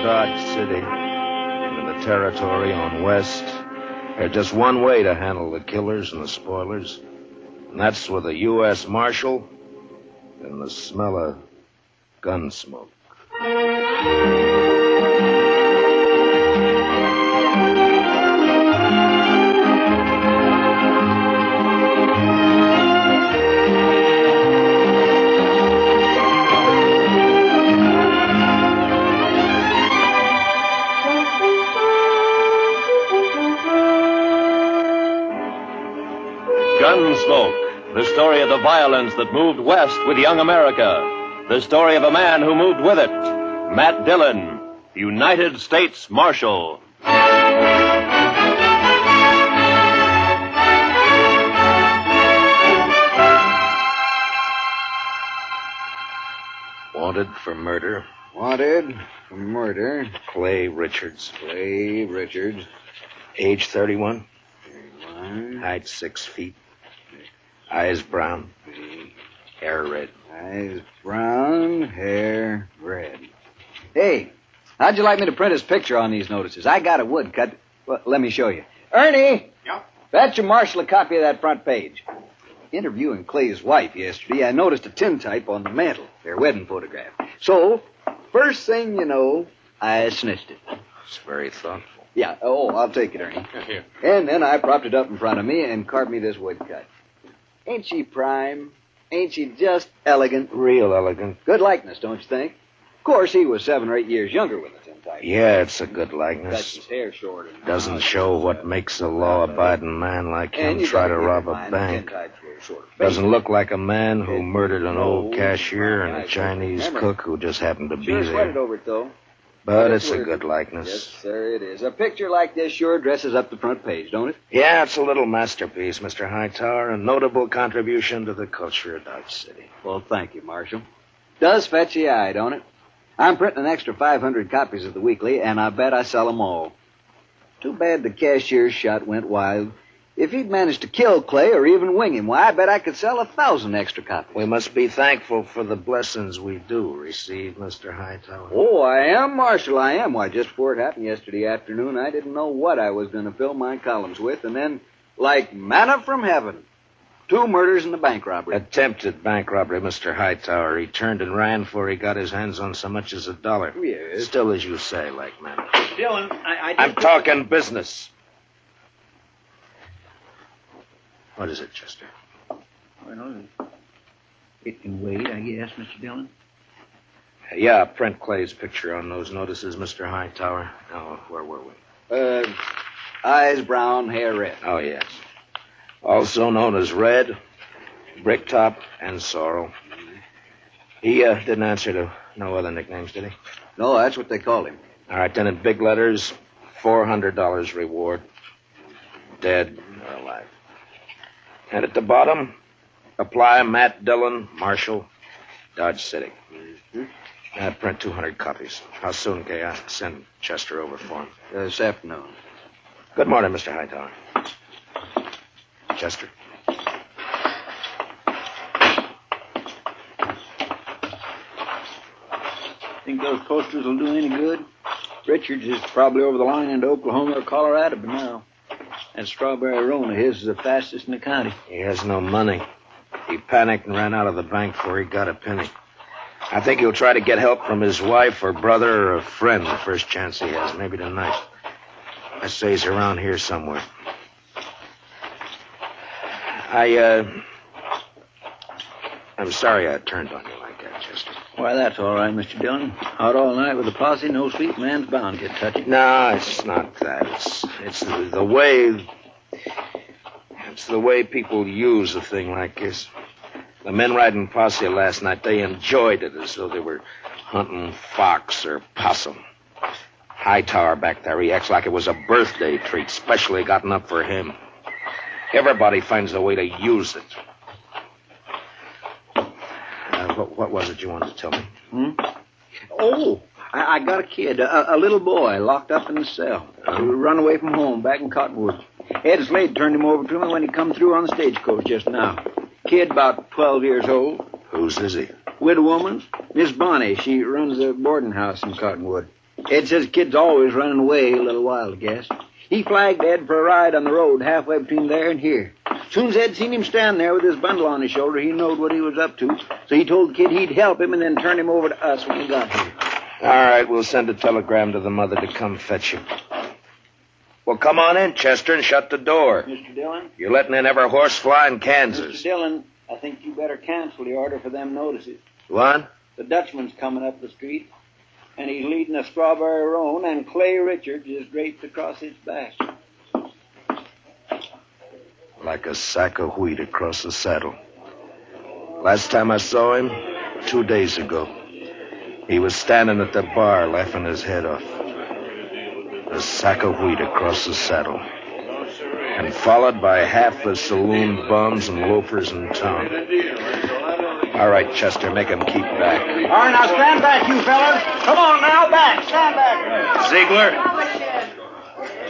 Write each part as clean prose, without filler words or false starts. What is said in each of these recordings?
Dodge City, into the territory on west. There's just one way to handle the killers and the spoilers, and that's with a U.S. Marshal and the smell of Gunsmoke. Gunsmoke, the story of the violence that moved west with young America. The story of a man who moved with it. Matt Dillon, United States Marshal. Wanted for murder. Wanted for murder. Clay Richards. Clay Richards. Age 31. 31. Height 6 feet. Eyes brown. Hair red. Eyes brown, hair red. Hey, how'd you like me to print his picture on these notices? I got a woodcut. Well, let me show you. Ernie! Yeah? Fetch your Marshal a copy of that front page. Interviewing Clay's wife yesterday, I noticed a tintype on the mantel, their wedding photograph. So, first thing you know, I snitched it. It's very thoughtful. Yeah, I'll take it, Ernie. Here. And then I propped it up in front of me and carved me this woodcut. Ain't she prime? Ain't she just elegant? Real elegant. Good likeness, don't you think? Of course, he was 7 or 8 years younger with the tintype. Yeah, it's a good Cut likeness. his hair short. And Doesn't show what makes a law-abiding man like And him you try gotta to keep rob in a mind the bank. tintype's very short. Doesn't look like a man who It murdered an old knows cashier and my a eyes. Chinese Remember, cook who just happened to be Sure sweated there. over it, though. But Yes, it's a sir. good likeness. Yes, sir, it is. A picture like this sure dresses up the front page, don't it? Yeah, it's a little masterpiece, Mr. Hightower, a notable contribution to the culture of Dodge City. Well, thank you, Marshal. Does fetch the eye, don't it? I'm printing an extra 500 copies of the weekly, and I bet I sell them all. Too bad the cashier's shot went wild. If he'd managed to kill Clay or even wing him, why, I bet I could sell 1,000 extra copies. We must be thankful for the blessings we do receive, Mr. Hightower. Oh, I am, Marshal, I am. Why, just before it happened yesterday afternoon, I didn't know what I was going to fill my columns with, and then, like manna from heaven, 2 murders and a bank robbery. Attempted bank robbery, Mr. Hightower. He turned and ran before he got his hands on so much as $1. Yes. Still, as you say, like man. Dillon, I'm talking business. What is it, Chester? Well, it can wait, I guess, Mr. Dillon. Yeah, print Clay's picture on those notices, Mr. Hightower. Oh, where were we? Eyes brown, hair red. Oh, yes. Also known as Red, Bricktop, and Sorrel. He didn't answer to no other nicknames, did he? No, that's what they called him. All right, then in big letters, $400 reward. Dead or alive. And at the bottom, apply Matt Dillon, Marshal, Dodge City. Print 200 copies. How soon can I send Chester over for him? This afternoon. Good morning, Mr. Hightower. Chester? Think those posters will do any good? Richards is probably over the line into Oklahoma or Colorado by now. That strawberry roan of his is the fastest in the county. He has no money. He panicked and ran out of the bank before he got a penny. I think he'll try to get help from his wife or brother or a friend the first chance he has, maybe tonight. I say he's around here somewhere. I'm sorry I turned on you like that, Chester. Why, that's all right, Mr. Dillon. Out all night with a posse, no sleep, man's bound to get touchy. No, it's not that. It's the way... It's the way people use a thing like this. The men riding posse last night, they enjoyed it as though they were hunting fox or possum. Hightower back there, he acts like it was a birthday treat, specially gotten up for him. Everybody finds a way to use it. What was it you wanted to tell me? Oh, I got a kid, a little boy, locked up in the cell. He run away from home back in Cottonwood. Ed Slade turned him over to me when he come through on the stagecoach just now. Kid about 12 years old. Whose is he? Widow woman. Miss Bonnie, she runs a boarding house in Cottonwood. Ed says kid's always running away a little wild, I guess. He flagged Ed for a ride on the road halfway between there and here. As soon as Ed seen him stand there with his bundle on his shoulder, he knowed what he was up to. So he told the kid he'd help him and then turn him over to us when he got here. All right, we'll send a telegram to the mother to come fetch you. Well, come on in, Chester, and shut the door. Mr. Dillon? You're letting in every horse fly in Kansas. Mr. Dillon, I think you better cancel the order for them notices. What? The Dutchman's coming up the street, and he's leading a strawberry roan, and Clay Richards is draped across his back. Like a sack of wheat across the saddle. Last time I saw him, 2 days ago, he was standing at the bar laughing his head off. A sack of wheat across the saddle. And followed by half the saloon bums and loafers in town. All right, Chester, make him keep back. All right, now stand back, you fellas. Come on now, back. Stand back. Zeigler?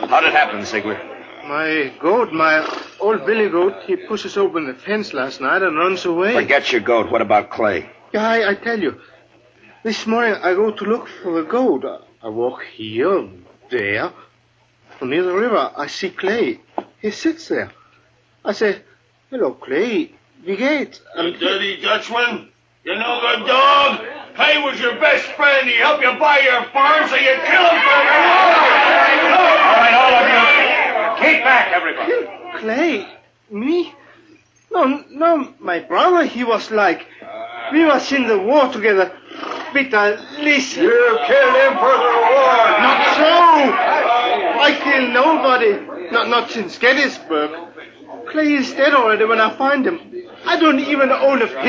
How'd it happen, Zeigler? My goat, my old billy goat, he pushes open the fence last night and runs away. Forget your goat. What about Clay? Yeah, I tell you. This morning I go to look for the goat. I walk here, there. Near the river, I see Clay. He sits there. I say, hello, Clay. Wie geht's? You dirty Dutchman. You no good dog. Clay was your best friend. He helped you buy your farm, so you kill him for your All right, all of you. Keep back, everybody. Clay? Me? No, my brother, he was like... We was in the war together. Peter, listen. You killed him for the war. Not so. I killed nobody. Not since Gettysburg. Clay is dead already when I find him. I don't even own a pistol.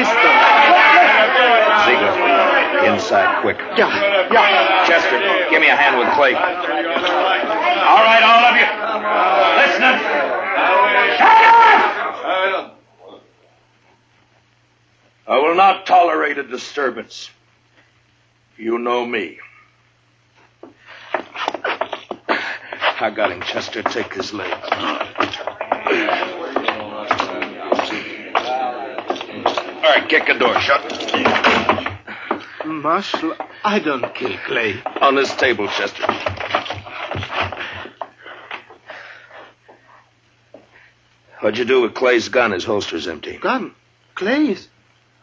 Zeigler, inside, quick. Yeah. Chester, give me a hand with Clay. All right, all of you. Listening. Shut up! I will not tolerate a disturbance. You know me. I got him, Chester. Take his leg. All right, kick the door shut. Marshal, I don't kill Clay. On this table, Chester. What'd you do with Clay's gun? His holster's empty. Gun? Clay's?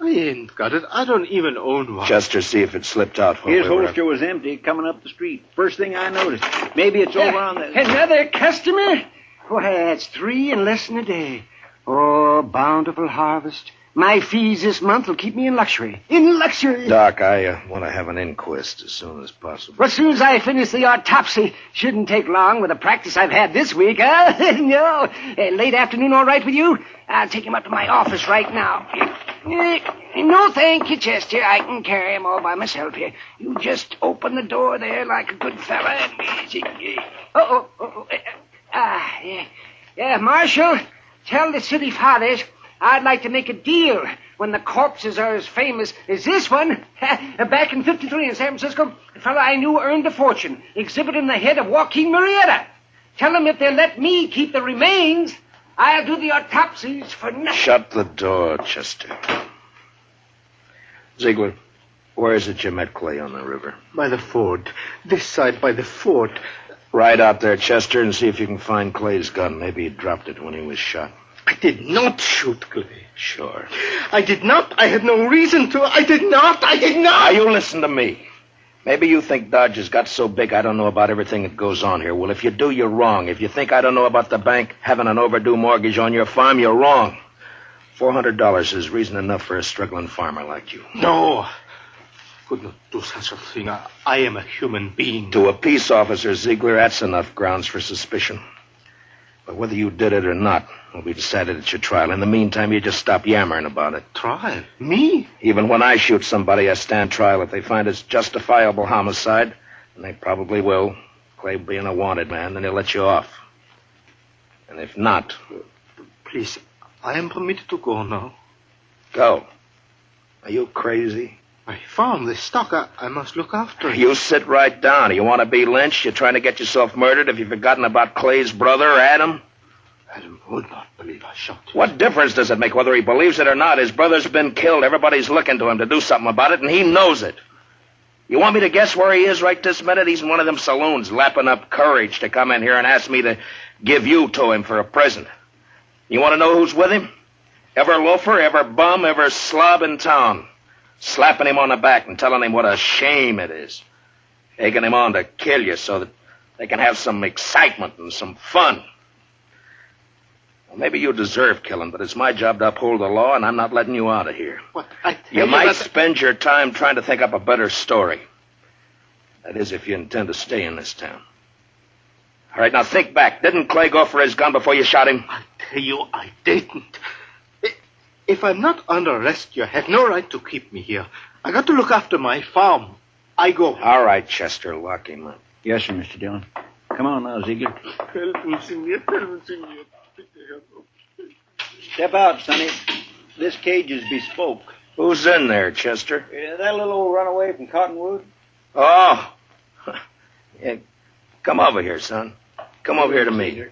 I ain't got it. I don't even own one. Chester, see if it slipped out. His holster was empty coming up the street. First thing I noticed. Maybe it's over on the... Another customer? Why, that's 3 in less than a day. Oh, bountiful harvest. My fees this month will keep me in luxury. In luxury. Doc, I want to have an inquest as soon as possible. Well, as soon as I finish the autopsy, shouldn't take long with the practice I've had this week, huh? No. Late afternoon all right with you? I'll take him up to my office right now. No, thank you, Chester. I can carry him all by myself here. You just open the door there like a good fella and... Yeah, Marshal, tell the city fathers I'd like to make a deal when the corpses are as famous as this one. Back in 53 in San Francisco, a fellow I knew earned a fortune exhibiting the head of Joaquin Murrieta. Tell them if they'll let me keep the remains, I'll do the autopsies for nothing. Shut the door, Chester. Zeigler, where is it you met Clay on the river? By the ford. This side by the ford. Ride out there, Chester, and see if you can find Clay's gun. Maybe he dropped it when he was shot. I did not shoot Clay. Sure. I did not. I had no reason to. I did not. Now, you listen to me. Maybe you think Dodge has got so big I don't know about everything that goes on here. Well, if you do, you're wrong. If you think I don't know about the bank having an overdue mortgage on your farm, you're wrong. $400 is reason enough for a struggling farmer like you. No. Could not do such a thing. I am a human being. To a peace officer, Zeigler, that's enough grounds for suspicion. But whether you did it or not will be decided at your trial. In the meantime, you just stop yammering about it. Trial? Me? Even when I shoot somebody, I stand trial. If they find it's justifiable homicide, and they probably will, Clay being a wanted man, then they'll let you off. And if not... Please, I am permitted to go now. Go. Are you crazy? My farm, the stock, I must look after it. You sit right down. You want to be lynched? You're trying to get yourself murdered? Have you forgotten about Clay's brother, Adam? Adam would not believe I shot him. What difference does it make whether he believes it or not? His brother's been killed. Everybody's looking to him to do something about it, and he knows it. You want me to guess where he is right this minute? He's in one of them saloons, lapping up courage to come in here and ask me to give you to him for a present. You want to know who's with him? Every loafer, every bum, every slob in town. Slapping him on the back and telling him what a shame it is. Taking him on to kill you so that they can have some excitement and some fun. Well, maybe you deserve killing, but it's my job to uphold the law, and I'm not letting you out of here. What? I tell You might that- spend your time trying to think up a better story. That is, if you intend to stay in this town. All right, now think back. Didn't Clay go for his gun before you shot him? I tell you, I didn't. If I'm not under arrest, you have no right to keep me here. I got to look after my farm. I go. All right, Chester, lock him up. Yes, sir, Mr. Dillon. Come on now, Zeigler. Step out, Sonny. This cage is bespoke. Who's in there, Chester? That little old runaway from Cottonwood? Oh. Yeah, come over here, son. Come over here to me.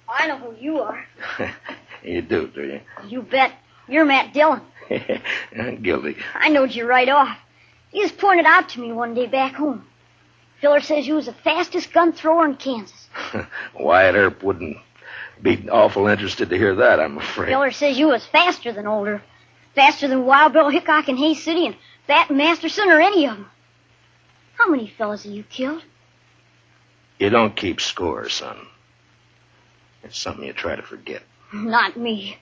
I know who you are. You do you? You bet. You're Matt Dillon. Guilty. I knowed you right off. You just pointed out to me one day back home. Filler says you was the fastest gun thrower in Kansas. Wyatt Earp wouldn't be awful interested to hear that, I'm afraid. Filler says you was faster than Older. Faster than Wild Bill Hickok in Hayes City and Fat Masterson or any of them. How many fellas have you killed? You don't keep score, son. It's something you try to forget. Not me.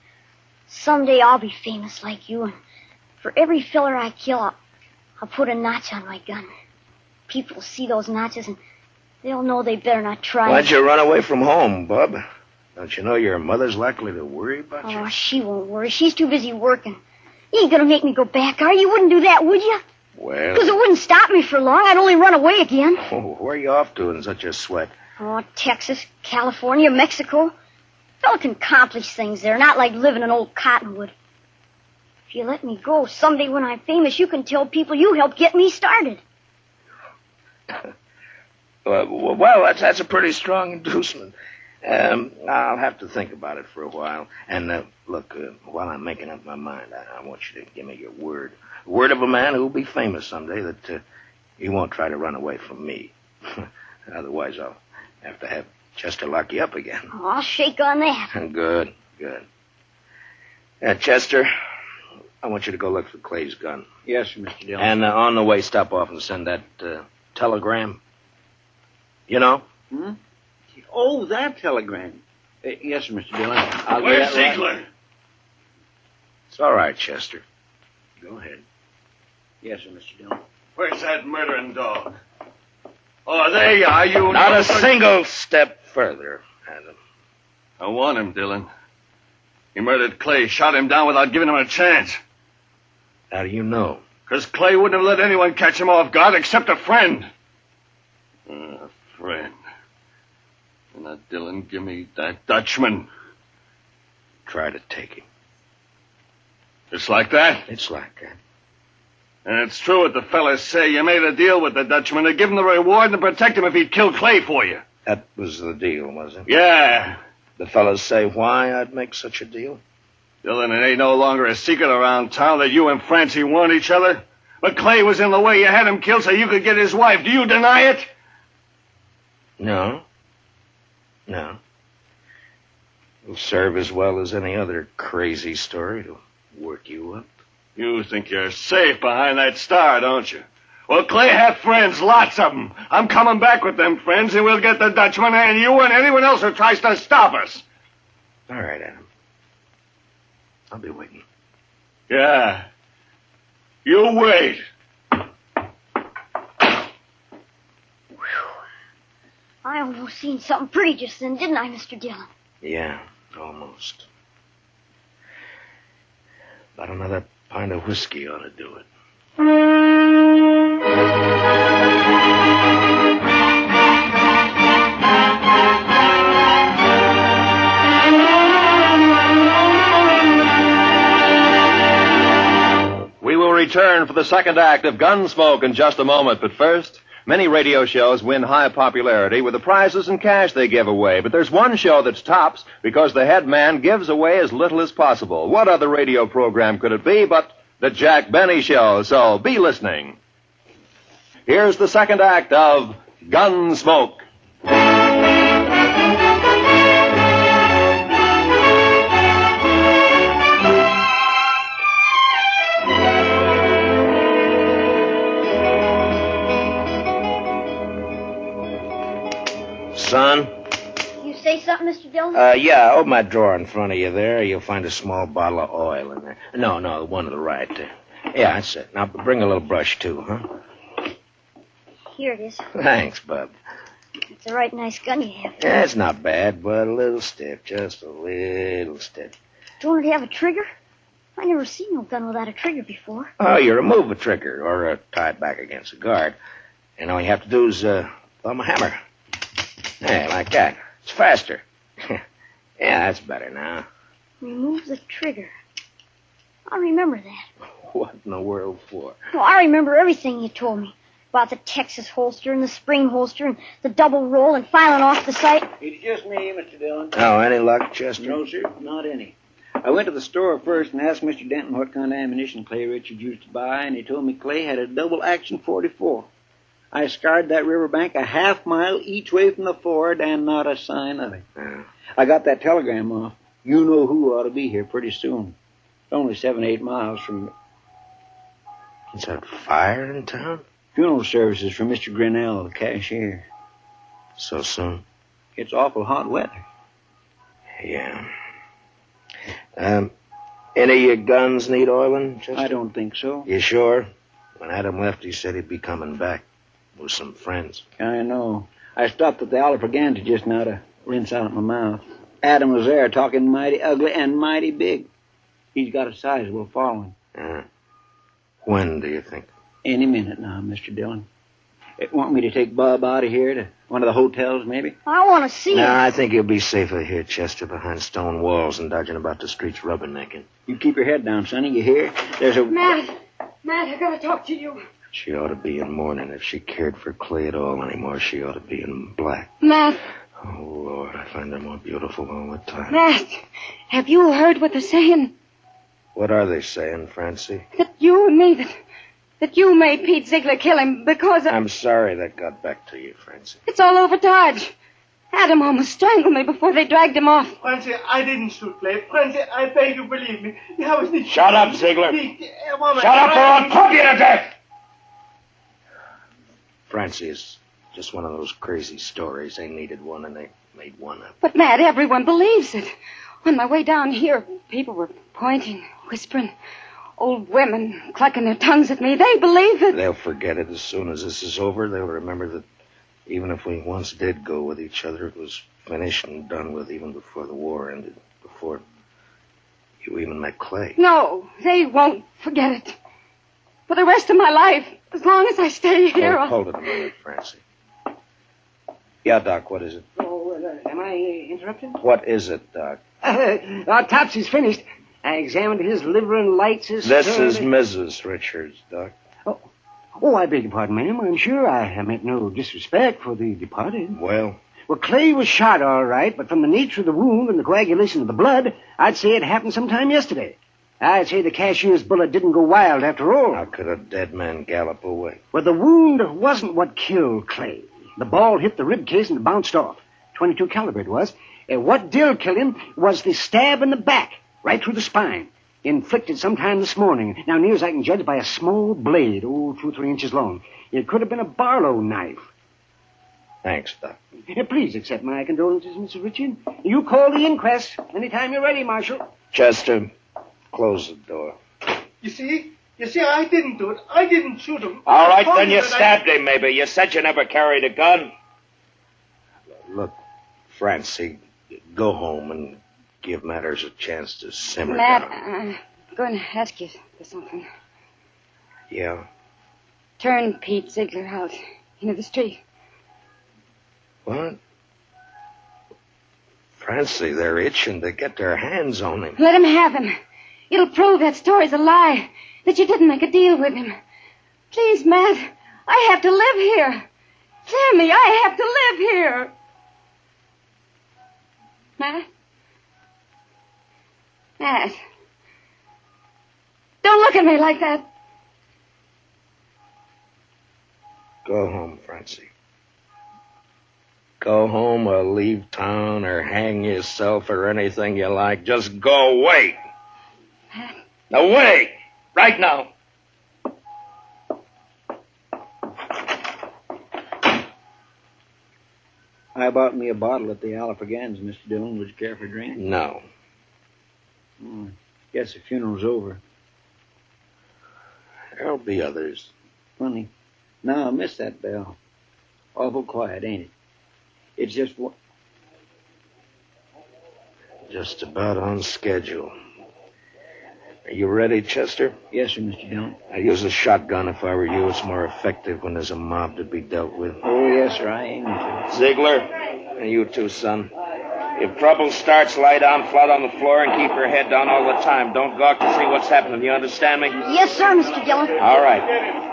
Someday I'll be famous like you, and for every filler I kill, I'll put a notch on my gun. People will see those notches, and they'll know they better not try. Why'd you run away from home, bub? Don't you know your mother's likely to worry about you? Oh, she won't worry. She's too busy working. You ain't gonna make me go back, are you? You wouldn't do that, would you? Well... Because it wouldn't stop me for long. I'd only run away again. Oh, where are you off to in such a sweat? Oh, Texas, California, Mexico. A fellow can accomplish things there, not like living in old Cottonwood. If you let me go, someday when I'm famous, you can tell people you helped get me started. Well, that's a pretty strong inducement. I'll have to think about it for a while. And, look, while I'm making up my mind, I want you to give me your word. Word of a man who'll be famous someday that he won't try to run away from me. Otherwise, I'll have to have Chester lock you up again. Oh, I'll shake on that. Good. Chester, I want you to go look for Clay's gun. Yes, sir, Mr. Dillon. And on the way, stop off and send that telegram. You know? Hmm? Oh, that telegram. Yes, sir, Mr. Dillon. I'll Where's do that Zeigler? right. It's all right, Chester. Go ahead. Yes, sir, Mr. Dillon. Where's that murdering dog? Oh, there you are, you... Not a single step further, Adam. I want him, Dillon. He murdered Clay, shot him down without giving him a chance. How do you know? Because Clay wouldn't have let anyone catch him off guard except a friend. A friend. And now, Dillon, give me that Dutchman. Try to take him. It's like that? It's like that. And it's true what the fellas say. You made a deal with the Dutchman to give him the reward and to protect him if he'd kill Clay for you. That was the deal, was it? Yeah. The fellas say why I'd make such a deal? Dillon, it ain't no longer a secret around town that you and Francie warned each other. But Clay was in the way. You had him killed so you could get his wife. Do you deny it? No. It'll serve as well as any other crazy story to work you up. You think you're safe behind that star, don't you? Well, Clay had friends, lots of them. I'm coming back with them friends, and we'll get the Dutchman and you and anyone else who tries to stop us. All right, Adam. I'll be waiting. Yeah. You wait. I almost seen something pretty just then, didn't I, Mr. Dillon? Yeah, almost. About another pint of whiskey ought to do it. We will return for the second act of Gunsmoke in just a moment, but first, many radio shows win high popularity with the prizes and cash they give away, but there's one show that's tops because the head man gives away as little as possible. What other radio program could it be but The Jack Benny Show, so be listening. Here's the second act of Gunsmoke. Son? You say something, Mr. Dillon? Yeah, open that drawer in front of you there. You'll find a small bottle of oil in there. No, the one to the right there. Yeah, that's it. Now, bring a little brush, too, huh? Here it is. Thanks, bub. It's a right nice gun you have. Yeah, it's not bad, but a little stiff. Just a little stiff. Don't it have a trigger? I never seen no gun without a trigger before. Oh, you remove a trigger or tie it back against a guard. And all you have to do is thumb a hammer. Yeah, like that. It's faster. Yeah, that's better now. Remove the trigger. I'll remember that. What in the world for? Well, I remember everything you told me. About the Texas holster and the spring holster and the double roll and filing off the sight. It's just me, Mr. Dillon. Oh, any luck, Chester? No, sir, not any. I went to the store first and asked Mr. Denton what kind of ammunition Clay Richards used to buy, and he told me Clay had a double-action .44. I scoured that riverbank a half-mile each way from the ford, and not a sign of it. Yeah. I got that telegram off. You know who ought to be here pretty soon. It's only 7-8 miles from... Is that fire in town? Funeral services for Mr. Grinnell, the cashier. So soon? It's awful hot weather. Yeah. Any of your guns need oiling, Chester? I don't think so. You sure? When Adam left, he said he'd be coming back with some friends. I know. I stopped at the Oliver Gantry just now to rinse out my mouth. Adam was there talking mighty ugly and mighty big. He's got a sizable following. When do you think? Any minute now, Mr. Dillon. Want me to take Bob out of here to one of the hotels, maybe? I want to see No, it. I think you'll be safer here, Chester, behind stone walls and dodging about the streets rubbernecking. You keep your head down, Sonny. You hear? There's a... Matt, I gotta talk to you. She ought to be in mourning. If she cared for Clay at all anymore, she ought to be in black. Matt, Oh, Lord, I find her more beautiful all the time. Matt, have you heard what they're saying? What are they saying, Francie? That you and me, that you made Pete Zeigler kill him because I'm sorry that got back to you, Francie. it's all over Dodge. Adam almost strangled me before they dragged him off. Francie, I didn't shoot Clay. Francie, I beg you, believe me. Shut up, Zeigler. Shut up or I'll pump you to death! Francie is just one of those crazy stories. They needed one and they made one up. But, Matt, everyone believes it. On my way down here, people were pointing, whispering. Old women clucking their tongues at me. They believe it. They'll forget it as soon as this is over. They'll remember that even if we once did go with each other, it was finished and done with even before the war ended, before you even met Clay. No, they won't forget it. For the rest of my life, as long as I stay here, Hold it a minute, Francie. Yeah, Doc, what is it? Oh, am I interrupted? What is it, Doc? Our Topsy's finished. I examined his liver and lights his... This is Mrs. Richards, Doc. Oh, I beg your pardon, ma'am. I'm sure I meant no disrespect for the departed. Well, Clay was shot all right, but from the nature of the wound and the coagulation of the blood, I'd say it happened sometime yesterday. I'd say the cashier's bullet didn't go wild after all. how could a dead man gallop away? Well, the wound wasn't what killed Clay. The ball hit the rib case and it bounced off. .22 caliber it was. What did kill him was the stab in the back, right through the spine, inflicted sometime this morning. Now, near as I can judge, by a small blade, 2 or 3 inches long. It could have been a Barlow knife. Thanks, Doc. Please accept my condolences, Mr. Richard. You call the inquest anytime you're ready, Marshal. Chester, close the door. You see, I didn't do it. I didn't shoot him. All right, I told then you that stabbed him, maybe. You said you never carried a gun. Look, Francie, go home and give matters a chance to simmer Matt, down. I'm going to ask you for something. Yeah? Turn Pete Zeigler out into the street. What? Francie, they're itching to get their hands on him. Let him have him. It'll prove that story's a lie, that you didn't make a deal with him. Please, Matt, I have to live here. Hear me, I have to live here. Matt? Matt? Don't look at me like that. Go home, Francie. Go home or leave town or hang yourself or anything you like. Just go away. Away! Right now. I bought me a bottle at the Alafragans, Mr. Dillon. Would you care for a drink? No. Guess the funeral's over. There'll be others. Funny. No, I missed that bell. Awful quiet, ain't it? It's just what? Just about on schedule. Are you ready, Chester? Yes, sir, Mr. Dillon. I'd use a shotgun if I were you. It's more effective when there's a mob to be dealt with. Oh, yes, sir, I aim to. Zeigler, and you too, son. If trouble starts, lie down flat on the floor and keep your head down all the time. Don't gawk to see what's happening. You understand me? Yes, sir, Mr. Dillon. All right. Dillon!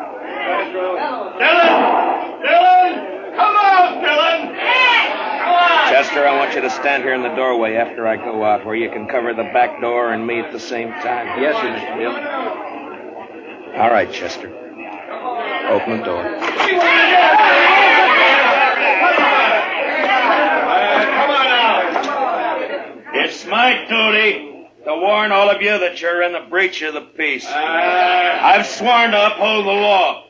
Come on, Dillon! Come on! Chester, I want you to stand here in the doorway after I go out, where you can cover the back door and me at the same time. Yes, sir, Mr. Dillon. All right, Chester. Open the door. Come on now. It's my duty to warn all of you that you're in the breach of the peace. I've sworn to uphold the law.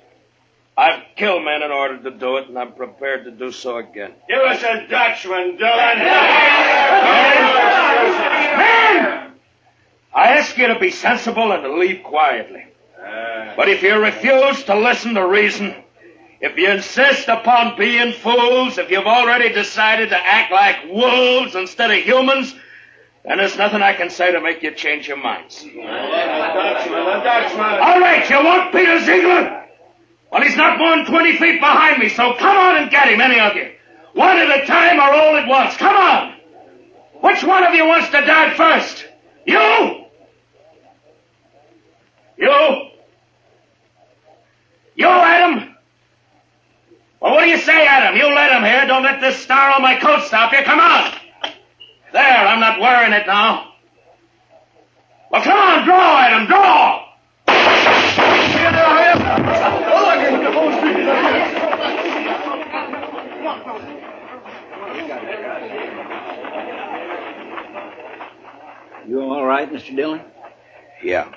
I've killed men in order to do it, and I'm prepared to do so again. Give us a Dutchman, Dillon. Men! I ask you to be sensible and to leave quietly. But if you refuse to listen to reason, if you insist upon being fools, if you've already decided to act like wolves instead of humans, then there's nothing I can say to make you change your minds. The Dutchman. All right, you won't beat a Zeigler? Well, he's not more than 20 feet behind me, so come on and get him, any of you. One at a time or all at once. Come on. Which one of you wants to die first? You? You, Adam? Well, what do you say, Adam? You let him here. Don't let this star on my coat stop you. Come on. There, I'm not wearing it now. Well, come on, draw, Adam, draw. You all right, Mr. Dillon? Yeah.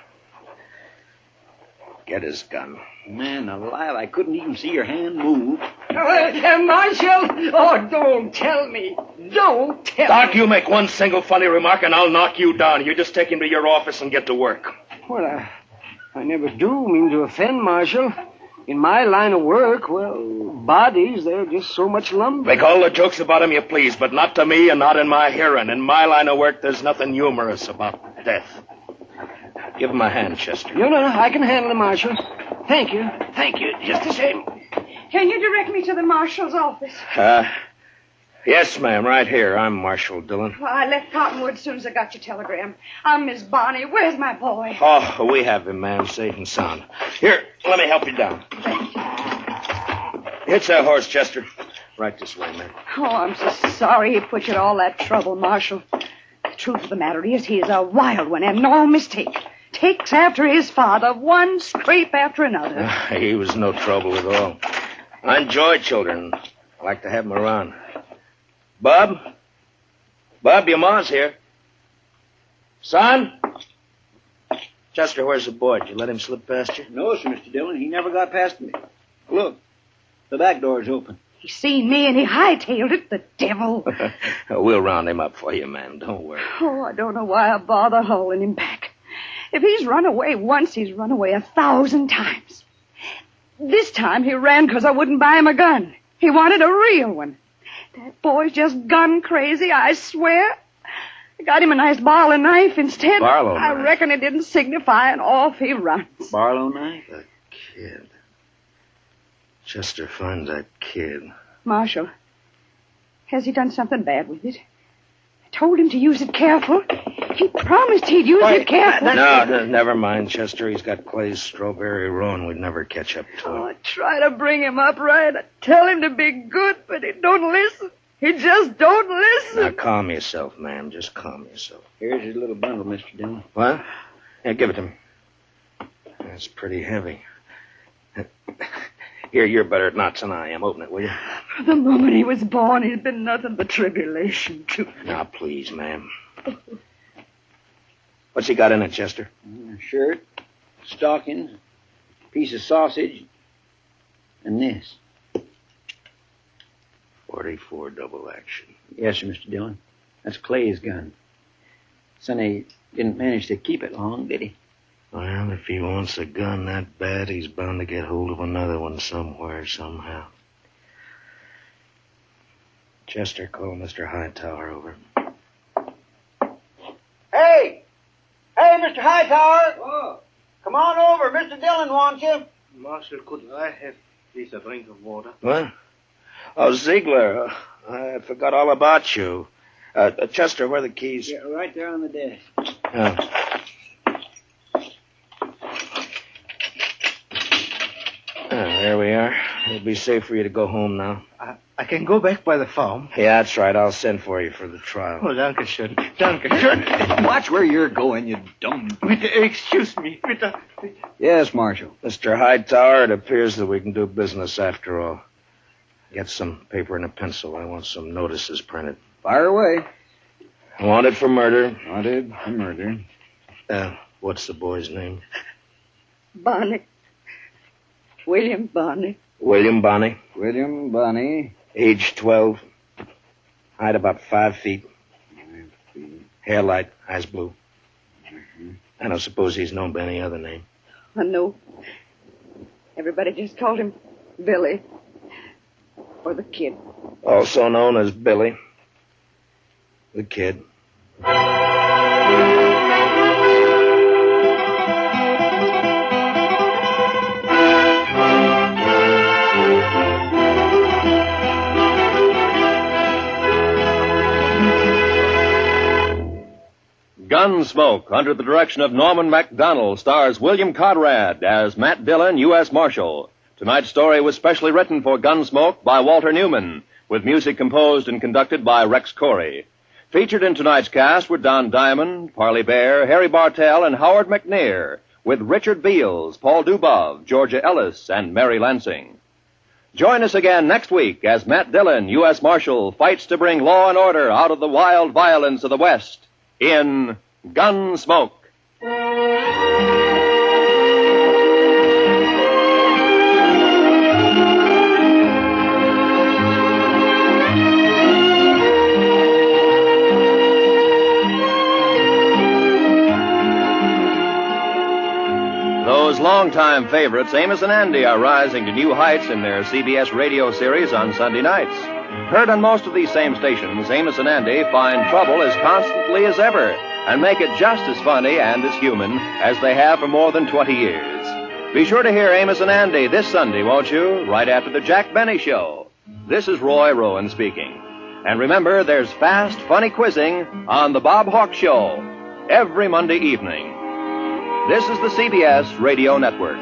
Get his gun. Man alive, I couldn't even see your hand move. Marshal! Oh, don't tell me. Don't tell Doc, me. you make one single funny remark and I'll knock you down. You just take him to your office and get to work. Well, I never do mean to offend, Marshal. In my line of work, well, bodies, they're just so much lumber. Make all the jokes about him you please, but not to me and not in my hearing. In my line of work, there's nothing humorous about death. Give him a hand, Chester. No, I can handle it, Marshal. Thank you. Just the same. Can you direct me to the marshal's office? Yes, ma'am, right here. I'm Marshal Dillon. Well, I left Cottonwood as soon as I got your telegram. I'm Miss Bonnie. Where's my boy? Oh, we have him, ma'am, safe and sound. Here, let me help you down. Hitch that horse, Chester. Right this way, ma'am. Oh, I'm so sorry he put you to all that trouble, Marshal. The truth of the matter is he is a wild one and no mistake. Takes after his father, one scrape after another. He was no trouble at all. I enjoy children. I like to have them around. Bob, your ma's here. Son? Chester, where's the boy? Did you let him slip past you? No, sir, Mr. Dillon. He never got past me. Look, the back door's open. He seen me and he hightailed it, the devil. We'll round him up for you, ma'am. Don't worry. Oh, I don't know why I bother hauling him back. If he's run away once, he's run away 1,000 times. This time he ran because I wouldn't buy him a gun. He wanted a real one. That boy's just gun crazy, I swear. I got him a nice Barlow knife instead. Barlow I knife? reckon it didn't signify, and off he runs. Barlow knife? The kid. Chester, find that kid. Marshal, has he done something bad with it? I told him to use it careful. He promised he'd use it careful. No, never mind, Chester. He's got Clay's strawberry roan. We'd never catch up to him. Oh, I try to bring him up right. I tell him to be good, but he don't listen. He just don't listen. Now, calm yourself, ma'am. Just calm yourself. Here's your little bundle, Mr. Dillon. What? Yeah, give it to me. That's pretty heavy. Here, you're better at knots than I am. Open it, will you? From the moment he was born, he's been nothing but tribulation to me. Now, please, ma'am. What's he got in it, Chester? Shirt, stockings, piece of sausage, and this. 44 double action. Yes, sir, Mr. Dillon. That's Clay's gun. Sonny didn't manage to keep it long, did he? Well, if he wants a gun that bad, he's bound to get hold of another one somewhere, somehow. Chester, call Mr. Hightower over. Hey! Hey, Mr. Hightower! Oh. Come on over. Mr. Dillon wants you. Marshal, could I have please a drink of water? What? Oh, Zeigler, I forgot all about you. Chester, where are the keys? Yeah, right there on the desk. There we are. It'll be safe for you to go home now. I can go back by the farm. Yeah, that's right. I'll send for you for the trial. Oh, danke schön. Danke schön. Watch where you're going, you dumb... Excuse me. Bitte. Yes, Marshal. Mr. Hightower, it appears that we can do business after all. Get some paper and a pencil. I want some notices printed. Fire away. Wanted for murder. Wanted for murder. What's the boy's name? Bonnie. William Bonnie. William Bonnie. William Bonnie. Age 12. Height about 5 feet. Hair light, eyes blue. Mm-hmm. I don't suppose he's known by any other name. I know. Everybody just called him Billy. Or the Kid. Also known as Billy. The Kid. Gunsmoke, under the direction of Norman MacDonald, stars William Conrad as Matt Dillon, U.S. Marshal. Tonight's story was specially written for Gunsmoke by Walter Newman, with music composed and conducted by Rex Corey. Featured in tonight's cast were Don Diamond, Parley Baer, Harry Bartell, and Howard McNear, with Richard Beals, Paul Dubov, Georgia Ellis, and Mary Lansing. Join us again next week as Matt Dillon, U.S. Marshal, fights to bring law and order out of the wild violence of the West in Gunsmoke. Those longtime favorites, Amos and Andy, are rising to new heights in their CBS radio series on Sunday nights. Heard on most of these same stations, Amos and Andy find trouble as constantly as ever and make it just as funny and as human as they have for more than 20 years. Be sure to hear Amos and Andy this Sunday, won't you? Right after the Jack Benny Show. This is Roy Rowan speaking. And remember, there's fast, funny quizzing on The Bob Hawk Show every Monday evening. This is the CBS Radio Network.